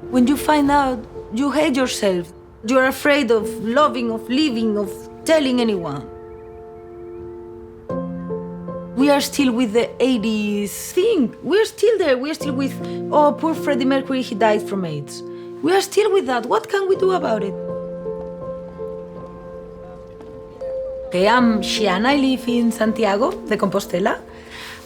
When you find out you hate yourself, you're afraid of loving, of living, of telling anyone. We are still with the 80s thing. We're still there. We're still with, oh, poor Freddie Mercury, he died from AIDS. We are still with that. What can we do about it? Okay, I'm Xiana. I live in Santiago de Compostela.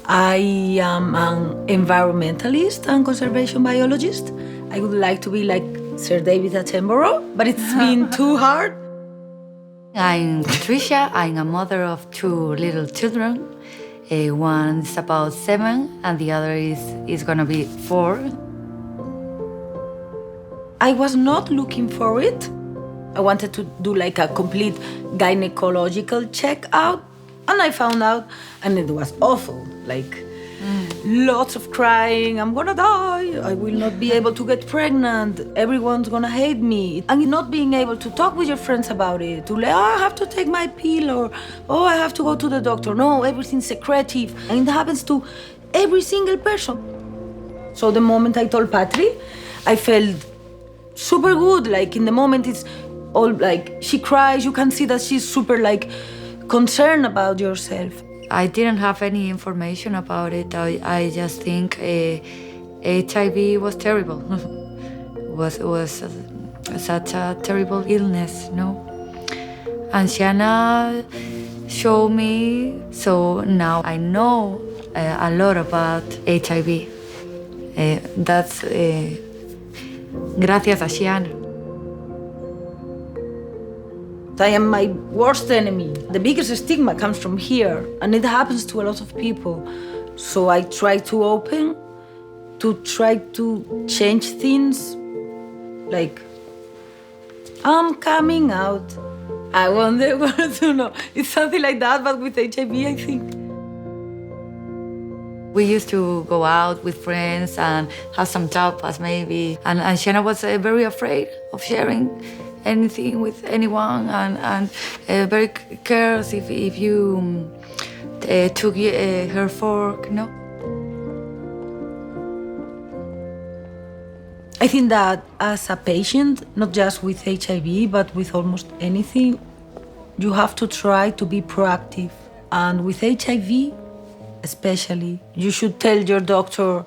I am an environmentalist and conservation biologist. I would like to be like Sir David Attenborough, but it's been too hard. I'm Patricia. I'm a mother of 2 little children. One is about 7 and the other is gonna be 4. I was not looking for it. I wanted to do like a complete gynecological check-out, and I found out, and it was awful. Like, lots of crying, I'm gonna die, I will not be able to get pregnant, everyone's gonna hate me. And not being able to talk with your friends about it, to like, oh, I have to take my pill, or oh, I have to go to the doctor. No, everything's secretive. And it happens to every single person. So the moment I told Patri, I felt super good. Like in the moment it's all like, she cries, you can see that she's super like concerned about yourself. I didn't have any information about it. I just think HIV was terrible. It was such a terrible illness, no? And Xiana showed me, so now I know a lot about HIV. That's gracias a Xiana. I am my worst enemy. The biggest stigma comes from here, and it happens to a lot of people. So I try to open, to try to change things. Like, I'm coming out. I want the world to know. It's something like that, but with HIV, I think. We used to go out with friends and have some tapas maybe. And Xiana was very afraid of sharing anything with anyone, and very careless if you took her fork, no? I think that as a patient, not just with HIV, but with almost anything, you have to try to be proactive. And with HIV, especially, you should tell your doctor,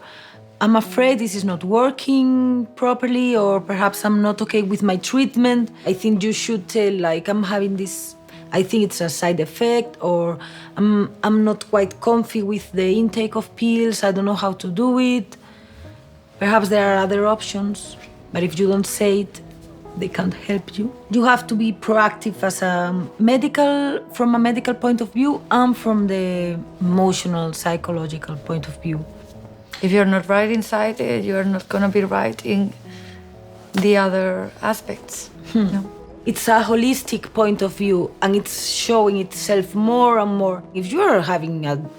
I'm afraid this is not working properly, or perhaps I'm not okay with my treatment. I think you should tell, like, I'm having this, I think it's a side effect, or I'm not quite comfy with the intake of pills, I don't know how to do it. Perhaps there are other options, but if you don't say it, they can't help you. You have to be proactive as from a medical point of view and from the emotional, psychological point of view. If you're not right inside it, you're not gonna be right in the other aspects. No? It's a holistic point of view, and it's showing itself more and more. If you're having an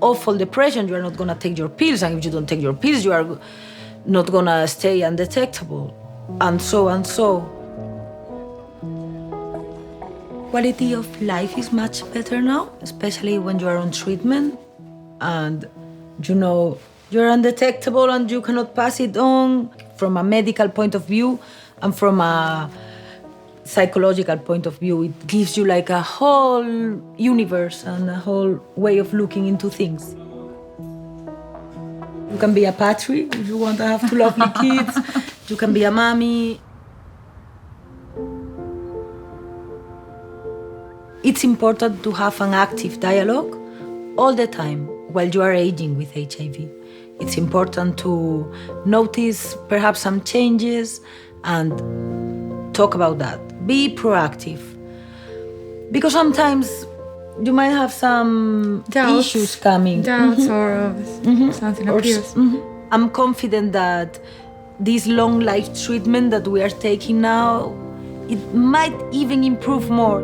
awful depression, you're not gonna take your pills, and if you don't take your pills, you are not gonna stay undetectable, and so and so. Quality of life is much better now, especially when you are on treatment, and you know you're undetectable and you cannot pass it on from a medical point of view, and from a psychological point of view. It gives you like a whole universe and a whole way of looking into things. You can be a Patri if you want to have 2 lovely kids. You can be a mommy. It's important to have an active dialogue all the time while you are aging with HIV. It's important to notice perhaps some changes and talk about that. Be proactive. Because sometimes you might have some issues coming. Doubts or something appears. I'm confident that this long life treatment that we are taking now, it might even improve more.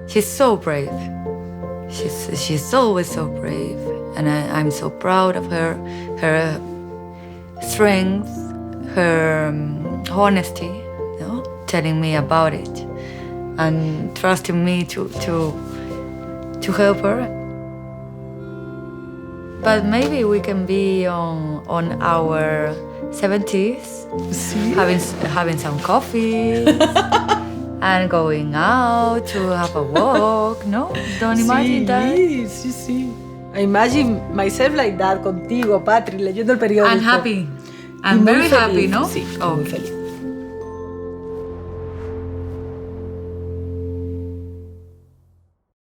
She's so brave. She's always so brave, and I'm so proud of her strength, her honesty, you know, telling me about it and trusting me to help her. But maybe we can be on our 70s, Sí. having some coffee and going out to have a walk. No, don't imagine that. Sí, sí. I imagine myself like that, contigo, Patri, leyendo el periódico. And happy. Y And muy very feliz. happy, ¿no? Sí, Oh. muy feliz.